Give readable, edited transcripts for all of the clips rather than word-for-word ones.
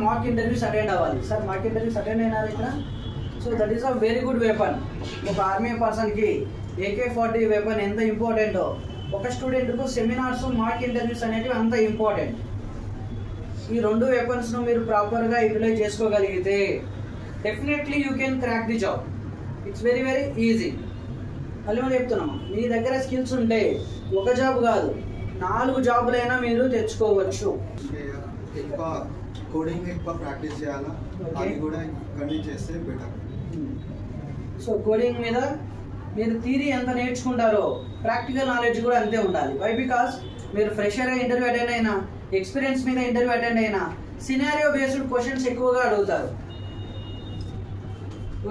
Mock interviews attend అవ్వాలి sir. Mock interviews attend అయినారు ఇక్కడ. So that is a very good weapon. ఒక army పర్సన్కి AK-40 వెపన్ ఎంత ఇంపార్టెంటో ఒక స్టూడెంట్కు సెమినార్స్ మాక్ ఇంటర్వ్యూస్ అనేటివి అంత ఇంపార్టెంట్. ఈ రెండు వెపన్స్ను మీరు ప్రాపర్గా యూటిలైజ్ చేసుకోగలిగితే definitely you can crack the job. It's very very easy. మళ్ళీ మనం చెప్తున్నాము, మీ దగ్గర స్కిల్స్ ఉంటే ఒక జాబ్ కాదు 4 జాబులైనా మీరు తెచ్చుకోవచ్చు. ఎక్కువ కోడింగ్ ఎక్కువ ప్రాక్టీస్ చేయాలా, అది కూడా కంటిన్యూ చేస్తే బెటర్. సో కోడింగ్ మీద మీరు థియరీ ఎంత నేర్చుకుంటారో ప్రాక్టికల్ నాలెడ్జ్ కూడా అంతే ఉండాలి. వై? బికాస్ మీరు ఫ్రెషర్గా ఇంటర్వ్యూ అటెండ్ అయినా, ఎక్స్పీరియన్స్ మీద ఇంటర్వ్యూ అటెండ్ అయినా సినారియో బేస్డ్ క్వశ్చన్స్ ఎక్కువగా అడుగుతారు.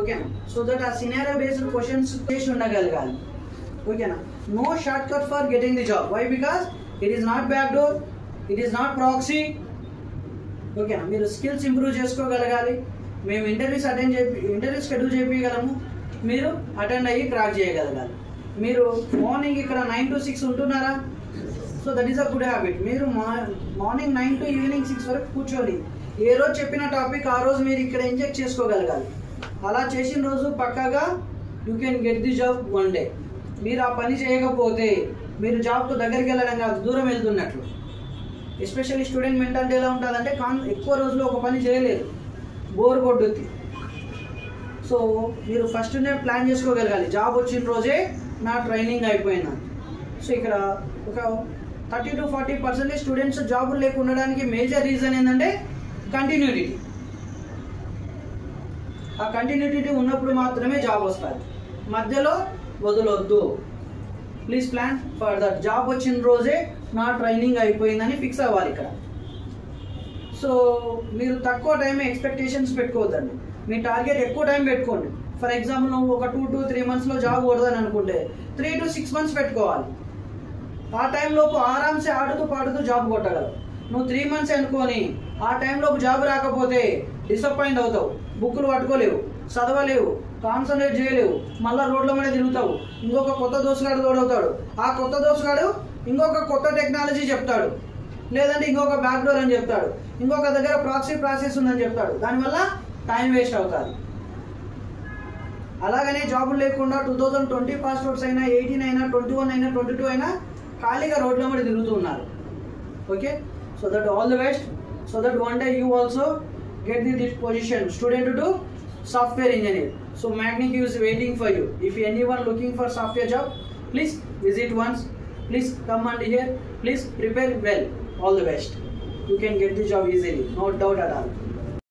ఓకేనా? సో దట్ ఆ సినారియో బేస్డ్ క్వశ్చన్స్ చేసి ఉండగలగాలి. ఓకేనా? No short cut for getting the job. Why? Because it is not back door, it is not proxy. ఓకేనా? మీరు స్కిల్స్ ఇంప్రూవ్ చేసుకోగలగాలి. మేము ఇంటర్వ్యూ షెడ్యూల్ చేయగలము, మీరు అటెండ్ అయ్యి క్రాక్ చేయగలగాలి. మీరు మార్నింగ్ ఇక్కడ 9 to 6 ఉంటున్నారా? So that is a good habit. మీరు మార్నింగ్ 9 to ఈవినింగ్ 6 వరకు కూర్చొని ఏ రోజు చెప్పిన టాపిక్ ఆ రోజు మీరు ఇక్కడ ఇంజెక్ట్ చేసుకోగలగాలి. అలా చేసిన రోజు పక్కాగా you can get the job one day. మీరు ఆ పని చేయకపోతే మీరు జాబ్కు దగ్గరికి వెళ్ళడం కాదు, దూరం వెళ్తున్నట్లు. ఎస్పెషల్లీ స్టూడెంట్ మెంటాలిటీ ఎలా ఉంటుందంటే ఎక్కువ రోజులు ఒక పని చేయలేదు, బోర్ కొట్టుద్ది. సో మీరు ఫస్ట్నే ప్లాన్ చేసుకోగలగాలి, జాబ్ వచ్చిన రోజే నా ట్రైనింగ్ అయిపోయింది. సో ఇక్కడ ఒక 30 to 40% స్టూడెంట్స్ జాబులు లేకుండడానికి మేజర్ రీజన్ ఏంటంటే కంటిన్యూటీ. ఆ కంటిన్యూటీ ఉన్నప్పుడు మాత్రమే జాబ్ వస్తుంది, మధ్యలో వదలొద్దు. Please plan for that. Job వచ్చిన రోజే నా ట్రైనింగ్ అయిపోయిందని ఫిక్స్ అవ్వాలి ఇక్కడ. సో మీరు తక్కువ టైం ఎక్స్పెక్టేషన్స్ పెట్టుకోవద్దండి, మీ టార్గెట్ ఎక్కువ టైం పెట్టుకోండి. ఫర్ ఎగ్జాంపుల్ నువ్వు ఒక 2 to 3 monthsలో జాబ్ కొడదని అనుకుంటే 3 to 6 months పెట్టుకోవాలి. ఆ టైంలోపు ఆరామ్సే ఆడుతూ పాడుతూ జాబ్ కొట్టగలవు. నువ్వు 3 months అనుకొని ఆ టైంలోపు జాబ్ రాకపోతే డిసప్పాయింట్ అవుతావు, బుక్కులు పట్టుకోలేవు, చదవలేవు, కాన్సన్ట్రేట్ చేయలేవు, మళ్ళీ రోడ్ల మీద తిరుగుతావు. ఇంకొక కొత్త దోసుగాడు తోడవుతాడు, ఆ కొత్త దోసుగాడు ఇంకొక కొత్త టెక్నాలజీ చెప్తాడు, లేదంటే ఇంకొక బ్యాక్ డోర్ అని చెప్తాడు, ఇంకొక దగ్గర ప్రాక్సీ ప్రాసెస్ ఉందని చెప్తాడు. దానివల్ల టైం వేస్ట్ అవుతుంది. అలాగనే జాబులు లేకుండా 2020 పాస్ అవుట్స్ అయినా, 18 అయినా, 21 అయినా, 22 అయినా ఖాళీగా రోడ్ల మీద తిరుగుతూ ఉన్నారు. Okay? So that all the best. So that one day you also get this position, student to software engineer. So Magniq is waiting for you. If anyone looking for software job, please visit once. Please come and here. Please prepare well. All the best. You can get the job easily. No doubt at all.